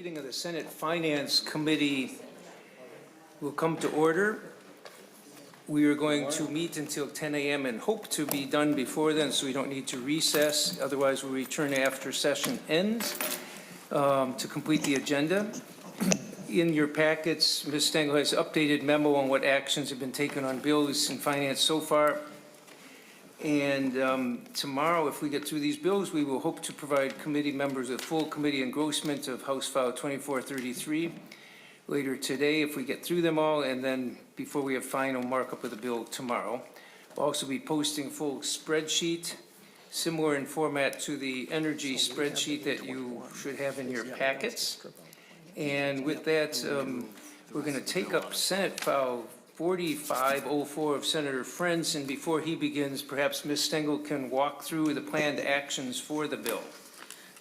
meeting of the Senate Finance Committee will come to order. We are going to meet until 10 a.m. and hope to be done before then, so we don't need to recess. Otherwise, we'll return after session ends to complete the agenda. In your packets, Ms. Stengel has updated memo on what actions have been taken on bills in finance so far. And tomorrow, if we get through these bills, we will hope to provide committee members with full committee engrossment of House File 2433 later today, if we get through them all, and then before we have final markup of the bill tomorrow. We'll also be posting full spreadsheet, similar in format to the energy spreadsheet that you should have in your packets. And with that, we're going to take up Senate File 4504 of Senator Frentz, and before he begins, perhaps Ms. Stengel can walk through the planned actions for the bill.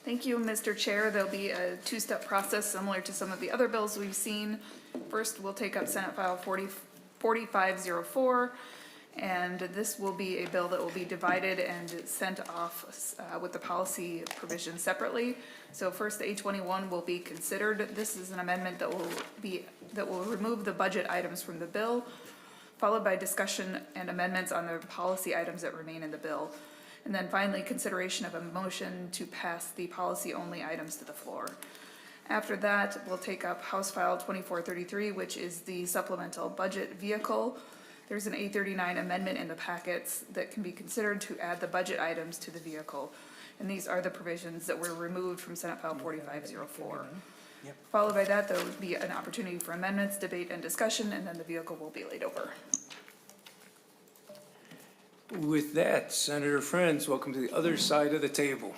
Thank you, Mr. Chair. There'll be a two-step process similar to some of the other bills we've seen. First, we'll take up Senate File 4504, and this will be a bill that will be divided and sent off with the policy provisions separately. So first, the A21 will be considered. This is an amendment that will remove the budget items from the bill, followed by discussion and amendments on the policy items that remain in the bill. And then finally, consideration of a motion to pass the policy-only items to the floor. After that, we'll take up House File 2433, which is the supplemental budget vehicle. There's an A39 amendment in the packets that can be considered to add the budget items to the vehicle. And these are the provisions that were removed from Senate File 4504. Followed by that, there will be an opportunity for amendments, debate, and discussion, and then the vehicle will be laid over. With that, Senator Frentz, welcome to the other side of the table.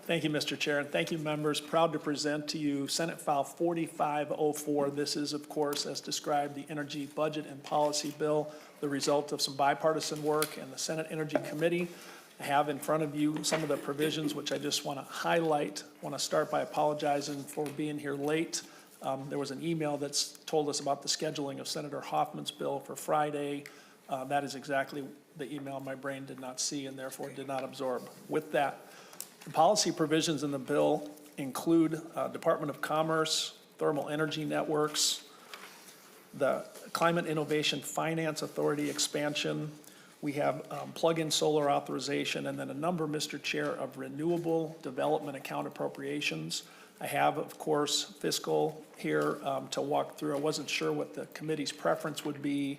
Thank you, Mr. Chair, and thank you, members. Proud to present to you Senate File 4504. This is, of course, as described, the Energy Budget and Policy Bill, the result of some bipartisan work in the Senate Energy Committee. I have in front of you some of the provisions which I just want to highlight. I want to start by apologizing for being here late. There was an email that's told us about the scheduling of Senator Hoffman's bill for Friday. That is exactly the email my brain did not see and therefore did not absorb. With that, the policy provisions in the bill include Department of Commerce, thermal energy networks, the Climate Innovation Finance Authority expansion. We have plug-in solar authorization, and then a number, Mr. Chair, of renewable development account appropriations. I have, of course, fiscal here to walk through. I wasn't sure what the committee's preference would be.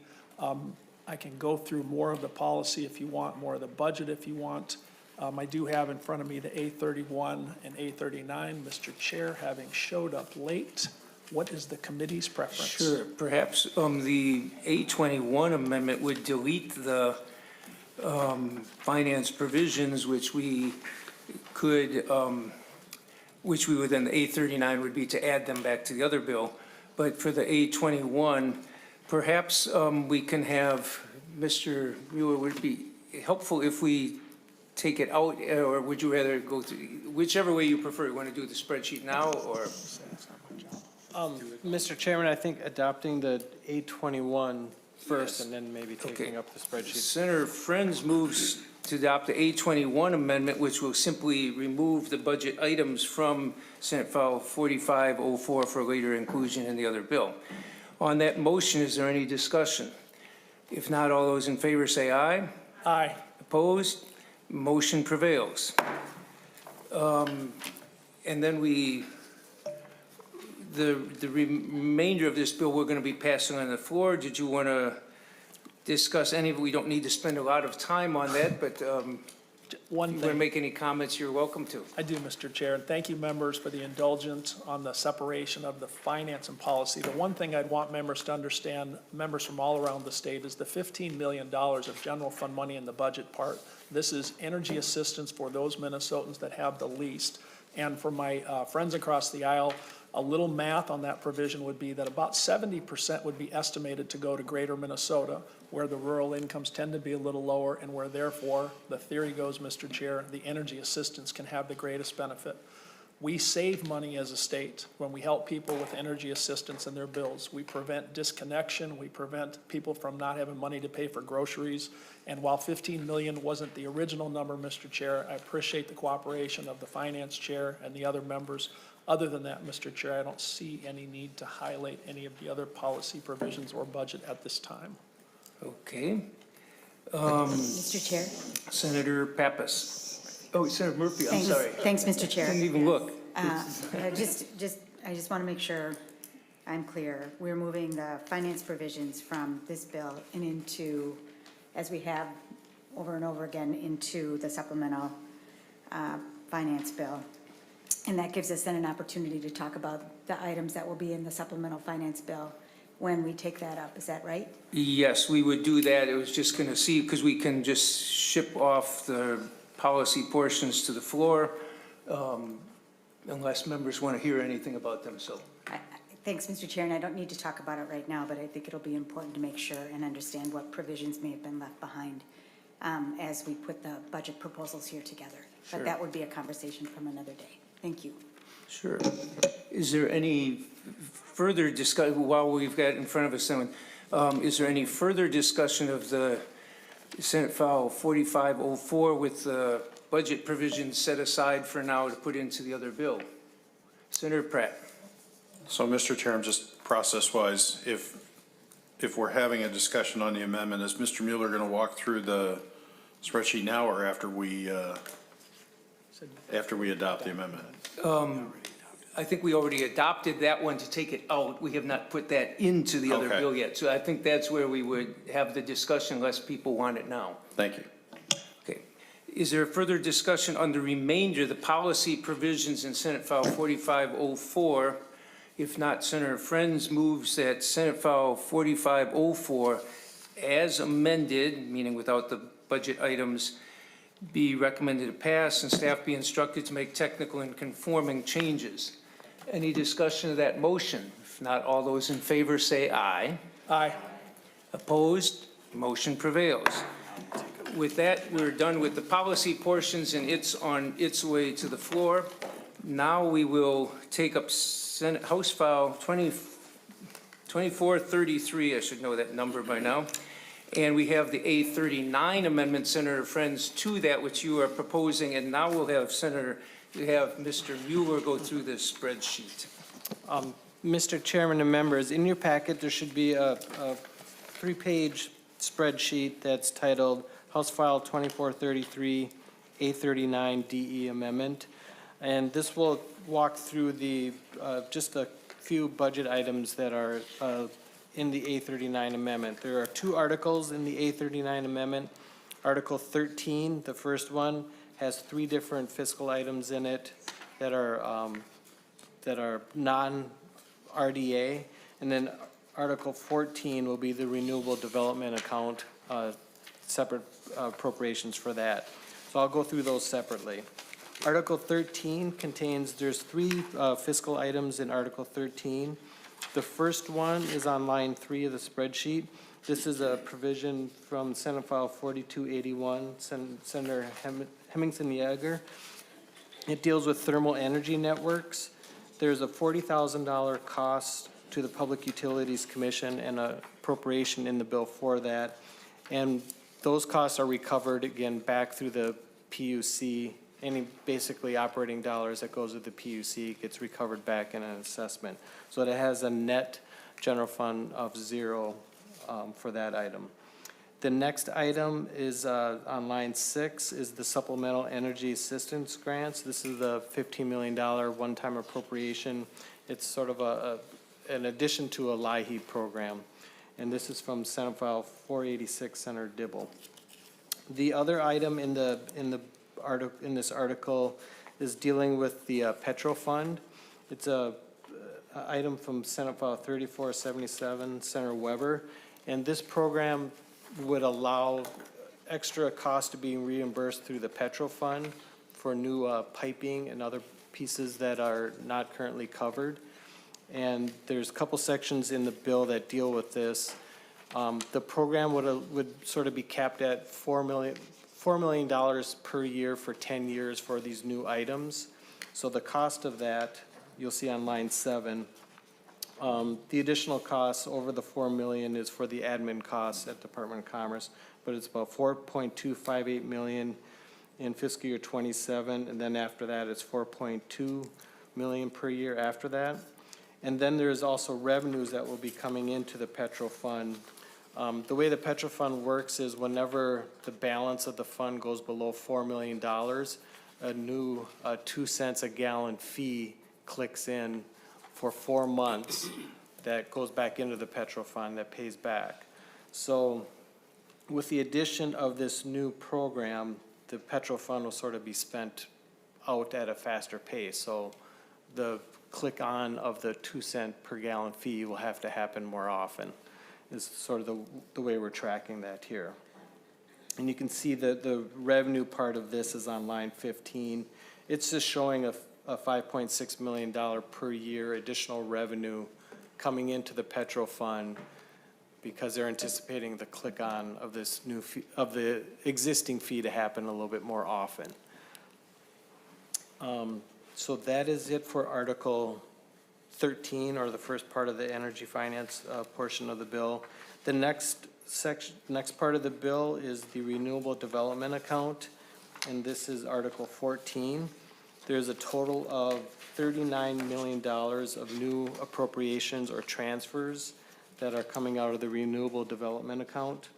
I can go through more of the policy if you want, more of the budget if you want. I do have in front of me the A31 and A39. Mr. Chair, having showed up late, what is the committee's preference? Sure, perhaps the A21 amendment would delete the finance provisions, which we could, which we would then, the A39 would be to add them back to the other bill. But for the A21, perhaps we can have, Mr. Mueller, would it be helpful if we take it out, or would you rather go through, whichever way you prefer? You want to do the spreadsheet now, or? Mr. Chairman, I think adopting the A21 first, yes, and then maybe taking up the spreadsheet. Senator Frentz moves to adopt the A21 amendment, which will simply remove the budget items from Senate File 4504 for later inclusion in the other bill. On that motion, is there any discussion? If not, all those in favor say aye. Aye. Opposed? Motion prevails. And then the remainder of this bill we're going to be passing on the floor. Did you want to discuss any of it? We don't need to spend a lot of time on that, but if you want to make any comments, you're welcome to. I do, Mr. Chair, and thank you, members, for the indulgence on the separation of the finance and policy. The one thing I'd want members to understand, members from all around the state, is the $15 million of general fund money in the budget part. This is energy assistance for those Minnesotans that have the least. And for my friends across the aisle, a little math on that provision would be that about 70% would be estimated to go to greater Minnesota, where the rural incomes tend to be a little lower and where therefore, the theory goes, Mr. Chair, the energy assistance can have the greatest benefit. We save money as a state when we help people with energy assistance in their bills. We prevent disconnection. We prevent people from not having money to pay for groceries. And while 15 million wasn't the original number, Mr. Chair, I appreciate the cooperation of the finance chair and the other members. Other than that, Mr. Chair, I don't see any need to highlight any of the other policy provisions or budget at this time. Okay. Mr. Chair? Senator Pappas. Oh, Senator Murphy, I'm Thanks. sorry. Thanks, Mr. Chair. Didn't even look. I just want to make sure I'm clear. We're moving the finance provisions from this bill and into, as we have over and over again, into the supplemental finance bill. And that gives us then an opportunity to talk about the items that will be in the supplemental finance bill when we take that up. Is that right? Yes, we would do that. It was just going to see, because we can just ship off the policy portions to the floor unless members want to hear anything about them, so. Thanks, Mr. Chair, and I don't need to talk about it right now, but I think it'll be important to make sure and understand what provisions may have been left behind as we put the budget proposals here together. Sure. But that would be a conversation from another day. Thank you. Sure. Is there any further discussion, while we've got in front of us someone, is there any further discussion of the Senate File 4504 with the budget provisions set aside for now to put into the other bill? Senator Pratt. So, Mr. Chair, just process-wise, if we're having a discussion on the amendment, is Mr. Mueller going to walk through the spreadsheet now or after we adopt the amendment? I think we already adopted that one to take it out. We have not put that into the other Okay. bill yet. So I think that's where we would have the discussion unless people want it now. Thank you. Okay. Is there further discussion on the remainder, the policy provisions in Senate File 4504? If not, Senator Frentz moves that Senate File 4504 as amended, meaning without the budget items, be recommended to pass and staff be instructed to make technical and conforming changes. Any discussion of that motion? If not, all those in favor say aye. Aye. Opposed? Motion prevails. With that, we're done with the policy portions and it's on its way to the floor. Now we will take up Senate House File 2433, I should know that number by now. And we have the A39 amendment, Senator Frentz, to that which you are proposing. And now we'll have Mr. Mueller go through this spreadsheet. Mr. Chairman and members, in your packet, there should be a three-page spreadsheet that's titled House File 2433 A39 DE Amendment. And this will walk through the, just a few budget items that are in the A39 amendment. There are two articles in the A39 amendment. Article 13, the first one, has three different fiscal items in it that are non-RDA. And then Article 14 will be the renewable development account, separate appropriations for that. So I'll go through those separately. Article 13 there's three fiscal items in Article 13. The first one is on line 3 of the spreadsheet. This is a provision from Senate File 4281, Senator Hemmingson-Yager. It deals with thermal energy networks. There's a $40,000 cost to the Public Utilities Commission and an appropriation in the bill for that. And those costs are recovered again back through the PUC. Any basically operating dollars that goes with the PUC gets recovered back in an assessment. So it has a net general fund of 0 for that item. The next item is on line 6 is the supplemental energy assistance grants. This is the $15 million one-time appropriation. It's sort of an addition to a LIHEAP program. And this is from Senate File 486, Senator Dibble. The other item in this article is dealing with the Petro Fund. It's a item from Senate File 3477, Senator Weber. And this program would allow extra costs to be reimbursed through the Petro Fund for new piping and other pieces that are not currently covered. And there's a couple sections in the bill that deal with this. The program would sort of be capped at $4 million per year for 10 years for these new items. So the cost of that, you'll see on line 7. The additional costs over the $4 million is for the admin costs at Department of Commerce, but it's about $4.258 million in fiscal year 27, and then after that it's $4.2 million per year after that. And then there's also revenues that will be coming into the Petro Fund. The way the Petro Fund works is whenever the balance of the fund goes below $4 million, a new 2 cents a gallon fee clicks in for 4 months that goes back into the Petro Fund that pays back. So with the addition of this new program, the Petro Fund will sort of be spent out at a faster pace. So the click on of the 2 cent per gallon fee will have to happen more often, is sort of the way we're tracking that here. And you can see that the revenue part of this is on line 15. It's just showing a $5.6 million per year additional revenue coming into the Petro Fund because they're anticipating the click on of this new fee, of the existing fee to happen a little bit more often. So that is it for Article 13, or the first part of the energy finance portion of the bill. The next part of the bill is the renewable development account, and this is Article 14. There's a total of $39 million of new appropriations or transfers that are coming out of the renewable development account.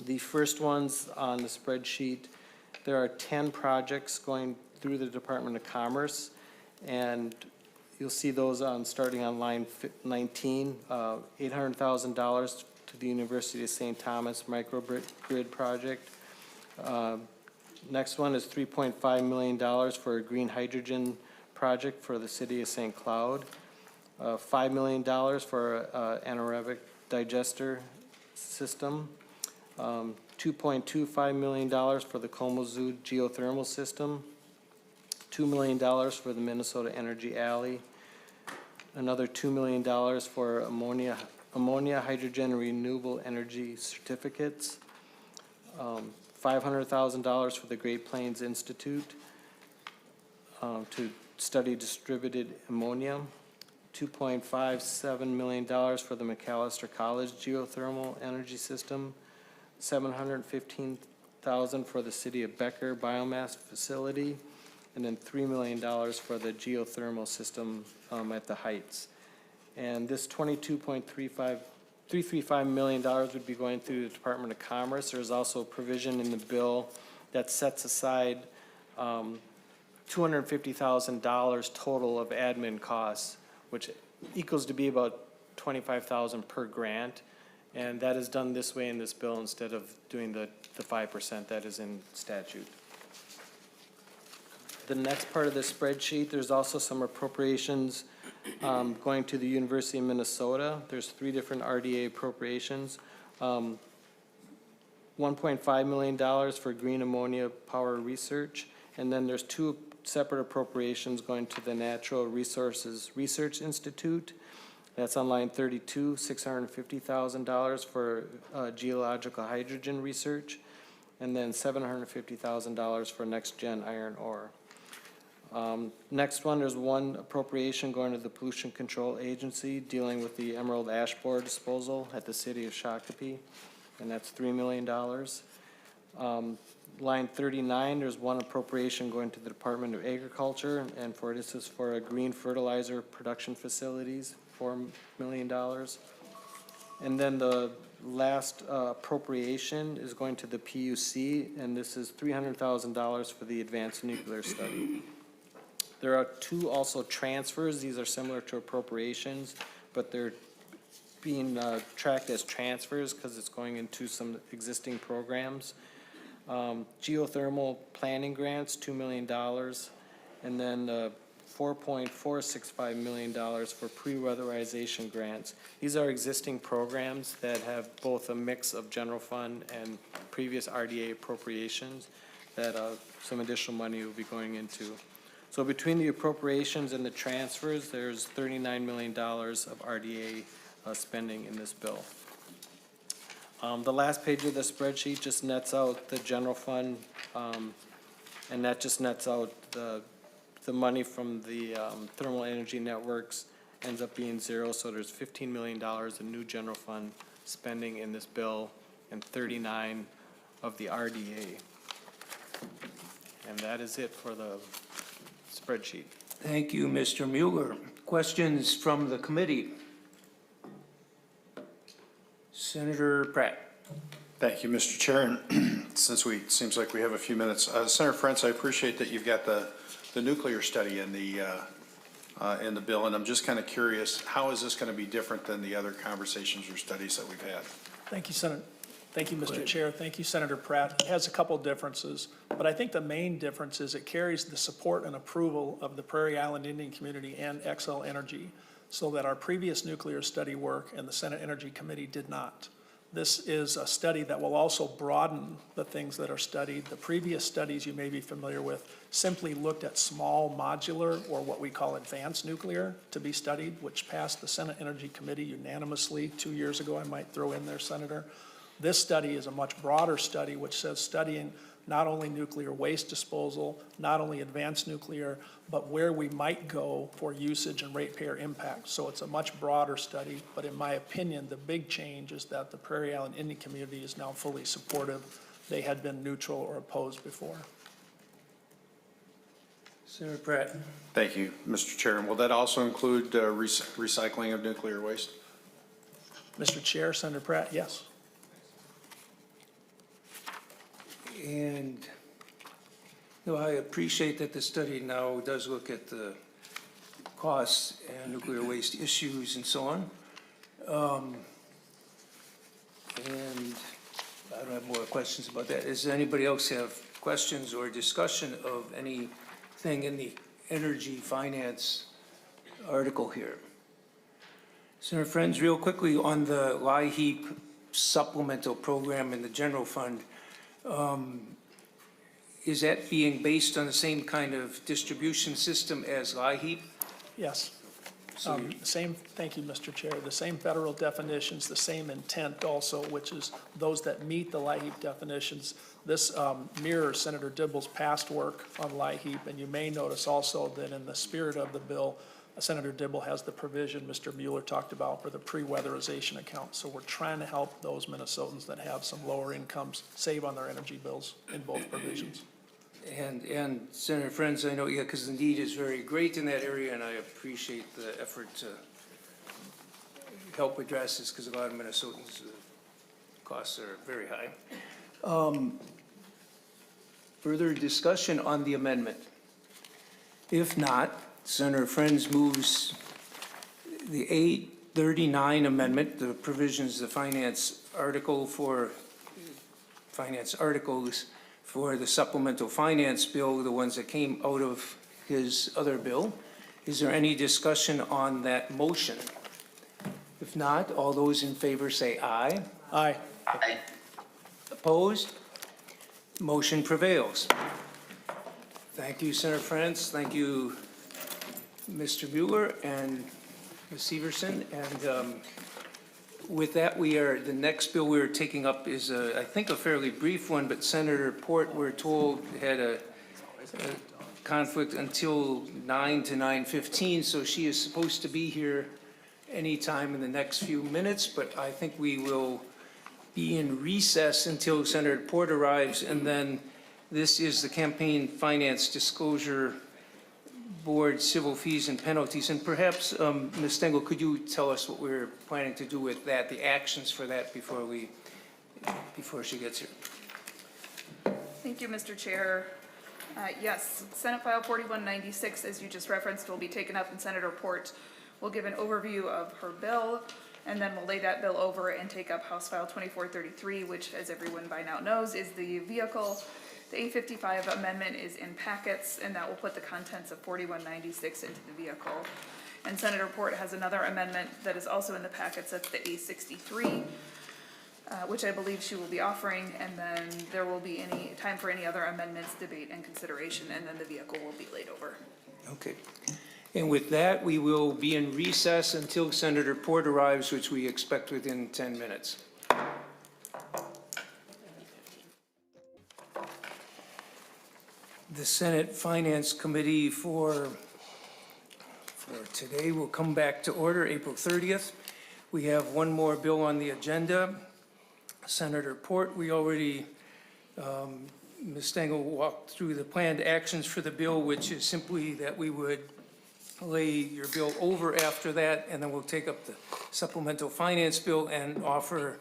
The first ones on the spreadsheet, there are 10 projects going through the Department of Commerce, and you'll see those on starting on line 19, $800,000 to the University of St. Thomas microgrid project. Next one is $3.5 million for a green hydrogen project for the city of St. Cloud. $5 million for anaerobic digester system. $2.25 million for the Kalamazoo geothermal system. $2 million for the Minnesota Energy Alley. Another $2 million for ammonia, hydrogen, and renewable energy certificates. $500,000 for the Great Plains Institute to study distributed ammonia. $2.57 million for the McAllister College geothermal energy system. $715,000 for the City of Becker biomass facility, and then $3 million for the geothermal system at the Heights. And this $335 million would be going through the Department of Commerce. There's also a provision in the bill that sets aside $250,000 total of admin costs, which equals to be about $25,000 per grant. And that is done this way in this bill instead of doing the 5% that is in statute. The next part of the spreadsheet, there's also some appropriations going to the University of Minnesota. There's 3 different RDA appropriations. $1.5 million for green ammonia power research, and then there's 2 separate appropriations going to the Natural Resources Research Institute. That's on line 32, $650,000 for geological hydrogen research, and then $750,000 for next-gen iron ore. Next one, there's 1 appropriation going to the Pollution Control Agency dealing with the emerald ash borer disposal at the city of Shakopee, and that's $3 million. Line 39, there's 1 appropriation going to the Department of Agriculture, and this is for a green fertilizer production facilities, $4 million. And then the last appropriation is going to the PUC, and this is $300,000 for the advanced nuclear study. There are 2 also transfers. These are similar to appropriations, but they're being tracked as transfers because it's going into some existing programs. Geothermal planning grants, $2 million, and then $4.465 million for pre-weatherization grants. These are existing programs that have both a mix of general fund and previous RDA appropriations that some additional money will be going into. So between the appropriations and the transfers, there's $39 million of RDA spending in this bill. The last page of the spreadsheet just nets out the general fund, and that just nets out the money from the thermal energy networks ends up being 0, so there's $15 million in new general fund spending in this bill and 39 of the RDA. And that is it for the spreadsheet. Thank you, Mr. Mueller. Questions from the committee? Senator Pratt. Thank you, Mr. Chair. And since seems like we have a few minutes, Senator Frentz, I appreciate that you've got the nuclear study in the bill, and I'm just kind of curious, how is this going to be different than the other conversations or studies that we've had? Thank you, Senator. Thank you, Mr. Chair. Thank you, Senator Pratt. It has a couple differences, but I think the main difference is it carries the support and approval of the Prairie Island Indian community and Xcel Energy, so that our previous nuclear study work and the Senate Energy Committee did not. This is a study that will also broaden the things that are studied. The previous studies you may be familiar with simply looked at small modular, or what we call advanced nuclear, to be studied, which passed the Senate Energy Committee unanimously 2 years ago, I might throw in there, Senator. This study is a much broader study, which says studying not only nuclear waste disposal, not only advanced nuclear, but where we might go for usage and ratepayer impact. So it's a much broader study, but in my opinion, the big change is that the Prairie Island Indian community is now fully supportive. They had been neutral or opposed before. Senator Pratt. Thank you, Mr. Chair. And will that also include recycling of nuclear waste? Mr. Chair, Senator Pratt, yes. And I appreciate that the study now does look at the costs and nuclear waste issues and so on. And I don't have more questions about that. Does anybody else have questions or discussion of anything in the energy finance article here? Senator Frentz, real quickly on the LIHEAP supplemental program in the general fund, is that being based on the same kind of distribution system as LIHEAP? Yes. So Thank you, Mr. Chair. The same federal definitions, the same intent also, which is those that meet the LIHEAP definitions. This mirrors Senator Dibble's past work on LIHEAP, and you may notice also that in the spirit of the bill, Senator Dibble has the provision Mr. Mueller talked about for the pre-weatherization account. So we're trying to help those Minnesotans that have some lower incomes save on their energy bills in both provisions. And Senator Frentz, I know, yeah, because the need is very great in that area, and I appreciate the effort to help address this, because a lot of Minnesotans, costs are very high. Further discussion on the amendment? If not, Senator Frentz moves the 839 amendment, the provisions, the finance articles for the supplemental finance bill, the ones that came out of his other bill. Is there any discussion on that motion? If not, all those in favor say aye. Aye. Aye. Opposed? Motion prevails. Thank you, Senator Frentz. Thank you, Mr. Mueller and Ms. Severson. And with that, the next bill we're taking up is, I think, a fairly brief one, but Senator Port, we're told, had a conflict until 9 to 9:15, so she is supposed to be here anytime in the next few minutes, but I think we will be in recess until Senator Port arrives, and then this is the Campaign Finance Disclosure Board Civil Fees and Penalties. And perhaps, Ms. Stengel, could you tell us what we're planning to do with that, the actions for that before she gets here? Thank you, Mr. Chair. Yes, Senate File 4196, as you just referenced, will be taken up, and Senator Port will give an overview of her bill, and then we'll lay that bill over and take up House File 2433, which, as everyone by now knows, is the vehicle. The A55 amendment is in packets, and that will put the contents of 4196 into the vehicle. And Senator Port has another amendment that is also in the packets, that's the A63, which I believe she will be offering, and then there will be any time for any other amendments, debate, and consideration, and then the vehicle will be laid over. Okay. And with that, we will be in recess until Senator Port arrives, which we expect within 10 minutes. The Senate Finance Committee for today will come back to order April 30th. We have one more bill on the agenda. Senator Port, we already, Ms. Stengel walked through the planned actions for the bill, which is simply that we would lay your bill over after that, and then we'll take up the supplemental finance bill and offer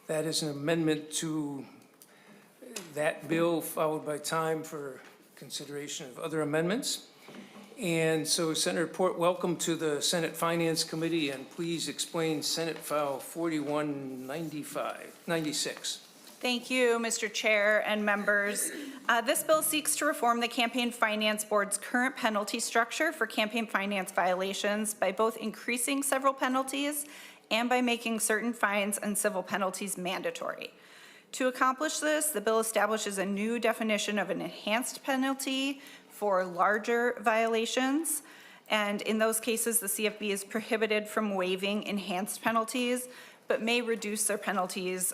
that as an amendment to that bill, followed by time for consideration of other amendments. And so, Senator Port, welcome to the Senate Finance Committee, and please explain Senate File 4196. Thank you, Mr. Chair and members. This bill seeks to reform the Campaign Finance Board's current penalty structure for campaign finance violations by both increasing several penalties and by making certain fines and civil penalties mandatory. To accomplish this, the bill establishes a new definition of an enhanced penalty for larger violations. And in those cases, the CFB is prohibited from waiving enhanced penalties, but may reduce their penalties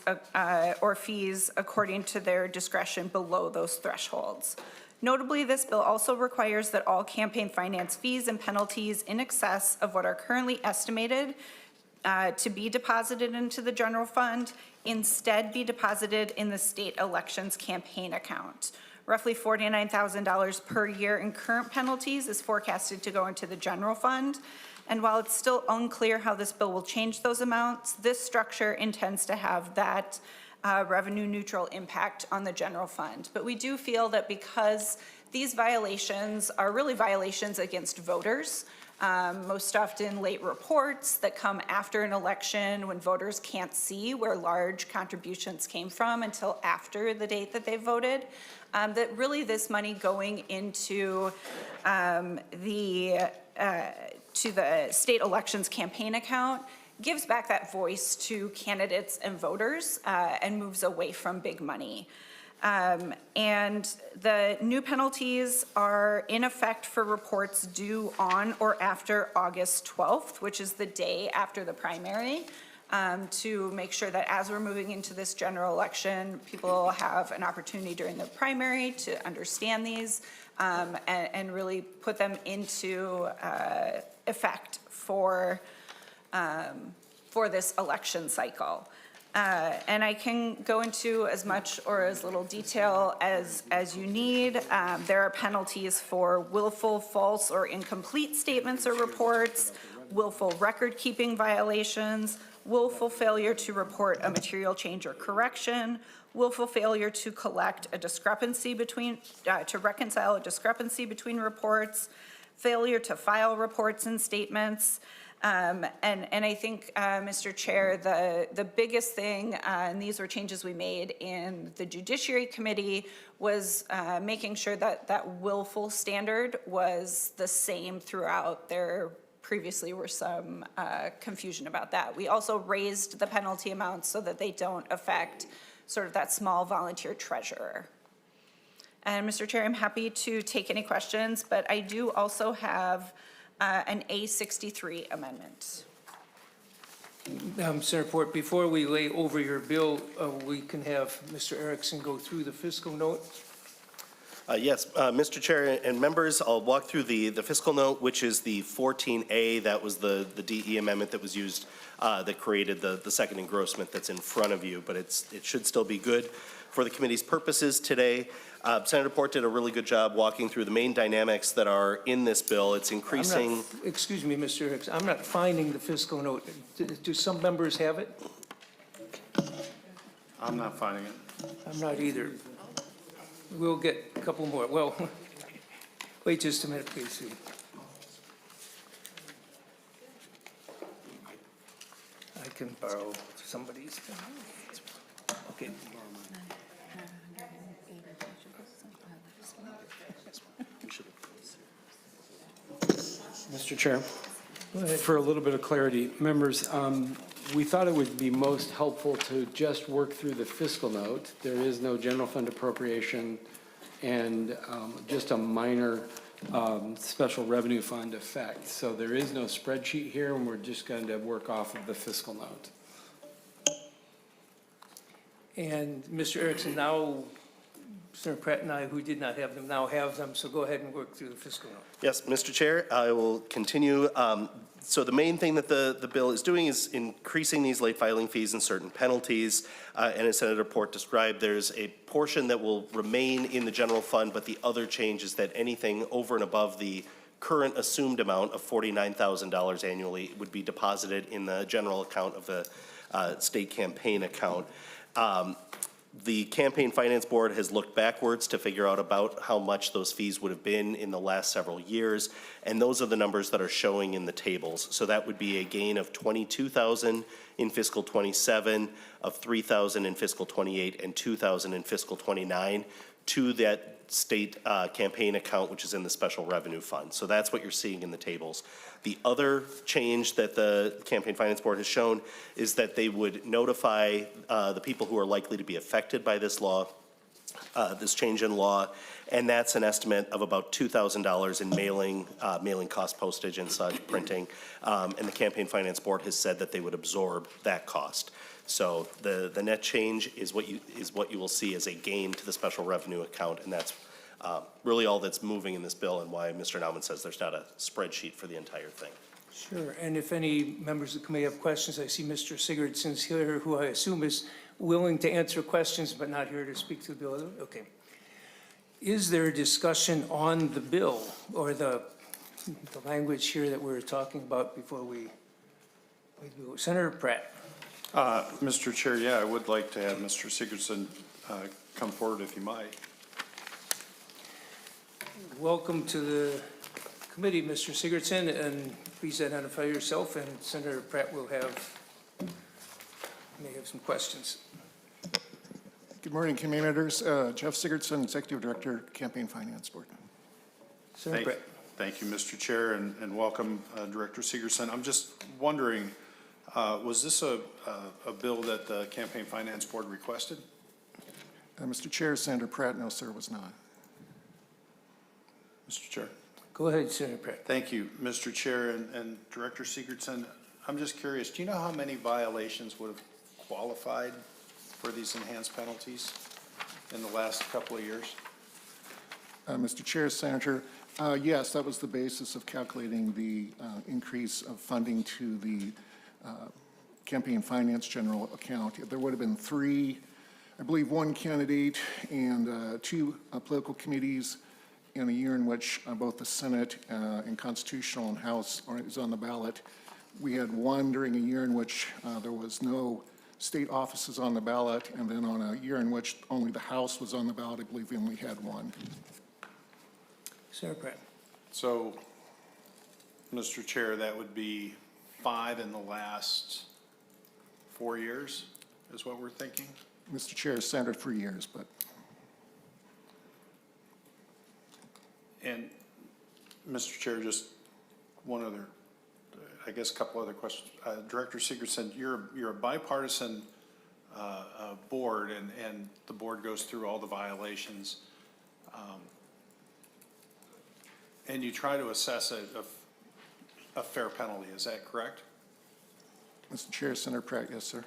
or fees according to their discretion below those thresholds. Notably, this bill also requires that all campaign finance fees and penalties in excess of what are currently estimated to be deposited into the general fund instead be deposited in the state elections campaign account. Roughly $49,000 per year in current penalties is forecasted to go into the general fund. And while it's still unclear how this bill will change those amounts, this structure intends to have that revenue neutral impact on the general fund. But we do feel that because these violations are really violations against voters, most often late reports that come after an election when voters can't see where large contributions came from until after the date that they voted, that really this money going into to the state elections campaign account gives back that voice to candidates and voters and moves away from big money. And the new penalties are in effect for reports due on or after August 12th, which is the day after the primary, to make sure that as we're moving into this general election, people have an opportunity during the primary to understand these and really put them into effect for this election cycle. And I can go into as much or as little detail as you need. There are penalties for willful, false, or incomplete statements or reports, willful record-keeping violations, willful failure to report a material change or correction, willful failure to collect a discrepancy between, to reconcile a discrepancy between reports, failure to file reports and statements. And I think, Mr. Chair, the biggest thing, and these were changes we made in the Judiciary Committee, was making sure that that willful standard was the same throughout. There previously were some confusion about that. We also raised the penalty amounts so that they don't affect sort of that small volunteer treasurer. And Mr. Chair, I'm happy to take any questions, but I do also have an A63 amendment. Senator Port, before we lay over your bill, we can have Mr. Erickson go through the fiscal note. Yes, Mr. Chair and members, I'll walk through the fiscal note, which is the 14A. That was the DE amendment that was used that created the second engrossment that's in front of you, but it should still be good for the committee's purposes today. Senator Port did a really good job walking through the main dynamics that are in this bill. It's increasing. Excuse me, Mr. Erickson, I'm not finding the fiscal note. Do some members have it? I'm not finding it. I'm not either. We'll get a couple more. Well, wait just a minute, please. I can borrow somebody's. Okay. Mr. Chair, for a little bit of clarity, members, we thought it would be most helpful to just work through the fiscal note. There is no general fund appropriation and just a minor special revenue fund effect. So there is no spreadsheet here, and we're just going to work off of the fiscal note. And Mr. Erickson, now, Senator Pratt and I, who did not have them, now have them, so go ahead and work through the fiscal note. Yes, Mr. Chair, I will continue. So the main thing that the bill is doing is increasing these late filing fees and certain penalties. And as Senator Port described, there's a portion that will remain in the general fund, but the other change is that anything over and above the current assumed amount of $49,000 annually would be deposited in the general account of the state campaign account. The Campaign Finance Board has looked backwards to figure out about how much those fees would have been in the last several years, and those are the numbers that are showing in the tables. So that would be a gain of $22,000 in fiscal '27, of $3,000 in fiscal '28, and $2,000 in fiscal '29 to that state campaign account, which is in the special revenue fund. So that's what you're seeing in the tables. The other change that the Campaign Finance Board has shown is that they would notify the people who are likely to be affected by this law, this change in law, and that's an estimate of about $2,000 in mailing cost, postage and such, printing. And the Campaign Finance Board has said that they would absorb that cost. So the net change is what you will see as a gain to the special revenue account, and that's really all that's moving in this bill, and why Mr. Nauman says there's not a spreadsheet for the entire thing. Sure, and if any members of the committee have questions, I see Mr. Sigurdsson's here, who I assume is willing to answer questions, but not here to speak to the bill. Okay. Is there a discussion on the bill, or the language here that we're talking about before we do? Senator Pratt. Mr. Chair, yeah, I would like to have Mr. Sigurdsson come forward if you might. Welcome to the committee, Mr. Sigurdsson, and please identify yourself, and Senator Pratt may have some questions. Good morning, committee members. Jeff Sigurdsson, Executive Director, Campaign Finance Board. Senator Pratt. Thank you, Mr. Chair, and welcome, Director Sigurdsson. I'm just wondering, was this a bill that the Campaign Finance Board requested? Mr. Chair, Senator Pratt, no, sir, was not. Mr. Chair. Go ahead, Senator Pratt. Thank you, Mr. Chair, and Director Sigurdsson. I'm just curious, do you know how many violations would have qualified for these enhanced penalties in the last couple of years? Mr. Chair, Senator, yes, that was the basis of calculating the increase of funding to the campaign finance general account. There would have been three, I believe one candidate and two political committees in a year in which both the Senate and Constitutional and House is on the ballot. We had one during a year in which there was no state offices on the ballot, and then on a year in which only the House was on the ballot, I believe we only had one. Senator Pratt. So, Mr. Chair, that would be 5 in the last 4 years, is what we're thinking? Mr. Chair, Senator, for years, but And, Mr. Chair, just one other, I guess a couple other questions. Director Sigurdsson, you're a bipartisan board, and the board goes through all the violations. And you try to assess a fair penalty, is that correct? Mr. Chair, Senator Pratt, yes, sir.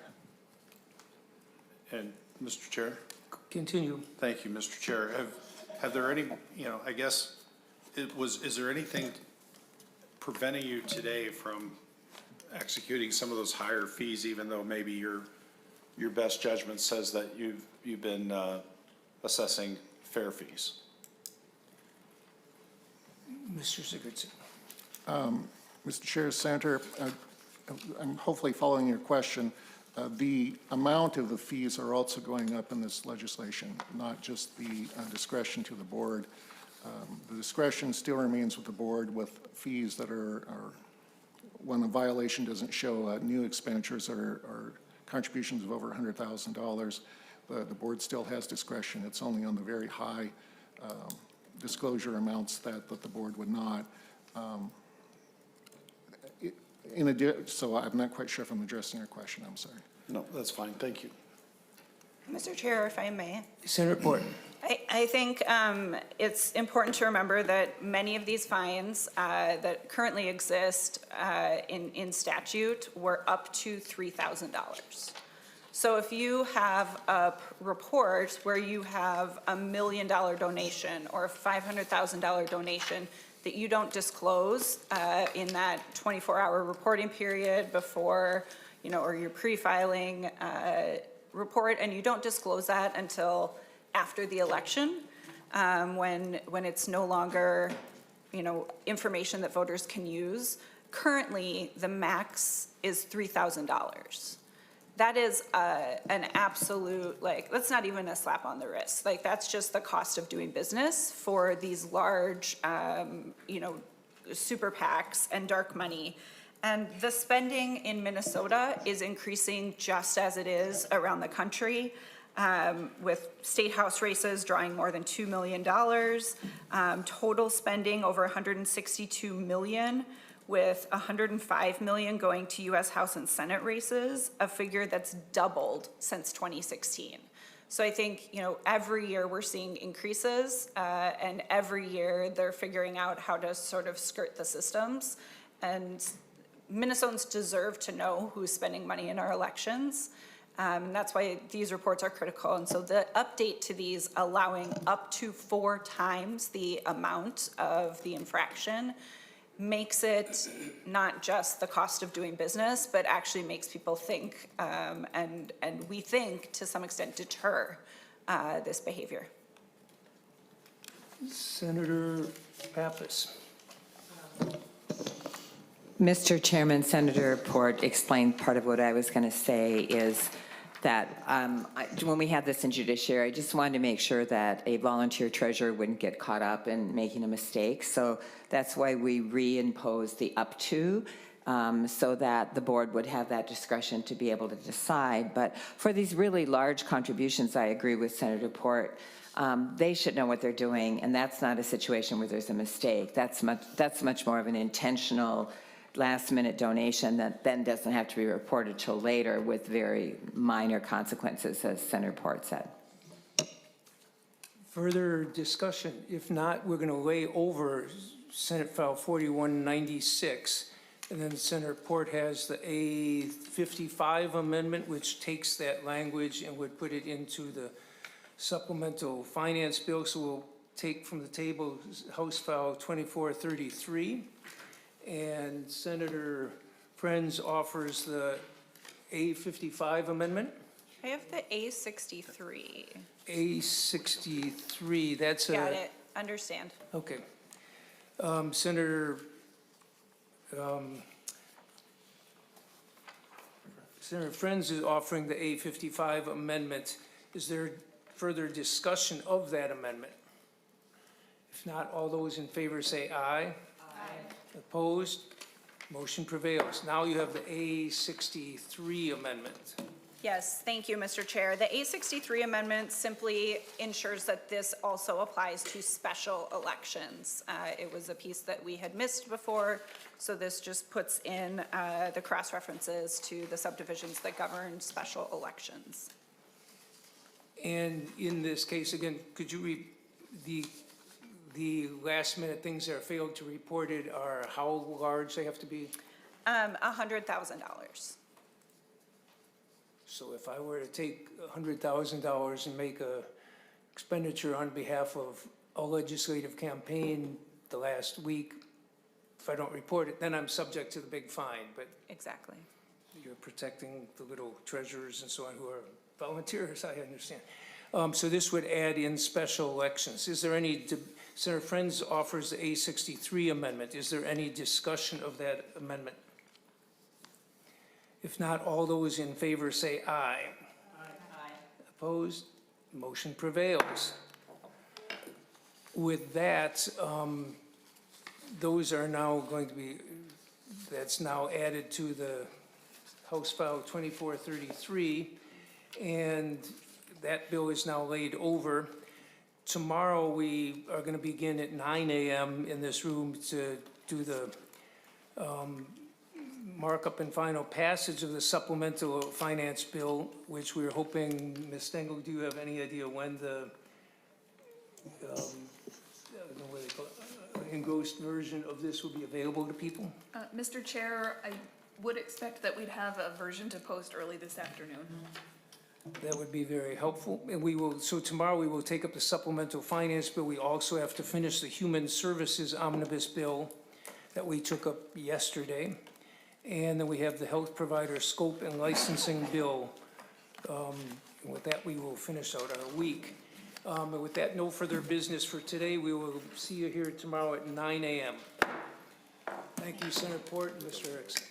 And, Mr. Chair? Continue. Thank you, Mr. Chair. Have there any, I guess, is there anything preventing you today from executing some of those higher fees, even though maybe your best judgment says that you've been assessing fair fees? Mr. Sigurdsson. Mr. Chair, Senator, I'm hopefully following your question. The amount of the fees are also going up in this legislation, not just the discretion to the board. The discretion still remains with the board with fees that are when a violation doesn't show new expenditures or contributions of over $100,000. The board still has discretion. It's only on the very high disclosure amounts that the board would not. So I'm not quite sure if I'm addressing your question. I'm sorry. No, that's fine. Thank you. Mr. Chair, if I may. Senator Porton. I think it's important to remember that many of these fines that currently exist in statute were up to $3,000. So if you have a report where you have $1 million donation or a $500,000 donation that you don't disclose in that 24-hour reporting period before, or your pre-filing report, and you don't disclose that until after the election, when it's no longer information that voters can use. Currently, the max is $3,000. That is an absolute, that's not even a slap on the wrist. That's just the cost of doing business for these large, super PACs and dark money. And the spending in Minnesota is increasing just as it is around the country, with state house races drawing more than $2 million, total spending over $162 million, with $105 million going to U.S. House and Senate races, a figure that's doubled since 2016. So I think, every year we're seeing increases, and every year they're figuring out how to sort of skirt the systems. And Minnesotans deserve to know who's spending money in our elections. And that's why these reports are critical. And so the update to these allowing up to 4 times the amount of the infraction makes it not just the cost of doing business, but actually makes people think, and we think to some extent deter this behavior. Senator Pappas. Mr. Chairman, Senator Port explained part of what I was going to say is that when we had this in judiciary, I just wanted to make sure that a volunteer treasurer wouldn't get caught up in making a mistake. So that's why we reimposed the up to, so that the board would have that discretion to be able to decide. But for these really large contributions, I agree with Senator Port. They should know what they're doing, and that's not a situation where there's a mistake. That's much more of an intentional last-minute donation that then doesn't have to be reported till later with very minor consequences, as Senator Port said. Further discussion? If not, we're going to lay over Senate File 4196, and then Senator Port has the A55 amendment, which takes that language and would put it into the supplemental finance bill. So we'll take from the table House File 2433. And Senator Frentz offers the A55 amendment. I have the A63. A63, that's a... Got it, understand. Okay. Senator Frentz is offering the A55 amendment. Is there further discussion of that amendment? If not, all those in favor say aye. Opposed? Motion prevails. Now you have the A63 amendment. Yes, thank you, Mr. Chair. The A63 amendment simply ensures that this also applies to special elections. It was a piece that we had missed before, so this just puts in the cross-references to the subdivisions that govern special elections. And in this case, again, could you read the last minute things that are failed to report it are how large they have to be? $100,000. So if I were to take $100,000 and make a expenditure on behalf of a legislative campaign the last week, if I don't report it, then I'm subject to the big fine. But Exactly. you're protecting the little treasurers and so on who are volunteers, I understand. So this would add in special elections. Is there any, Senator Frentz offers the A63 amendment. Is there any discussion of that amendment? If not, all those in favor say aye. Aye. Opposed? Motion prevails. With that, those are now going to be, that's now added to the House File 2433, and that bill is now laid over. Tomorrow, we are going to begin at 9 a.m. in this room to do the markup and final passage of the supplemental finance bill, which we're hoping, Ms. Stengel, do you have any idea when the I don't know what they call it, engrossed version of this will be available to people? Mr. Chair, I would expect that we'd have a version to post early this afternoon. That would be very helpful. And we will, so tomorrow we will take up the supplemental finance bill. We also have to finish the human services omnibus bill that we took up yesterday. And then we have the health provider scope and licensing bill. With that, we will finish out our week. And with that, no further business for today. We will see you here tomorrow at 9 a.m. Thank you, Senator Port and Mr. Erickson.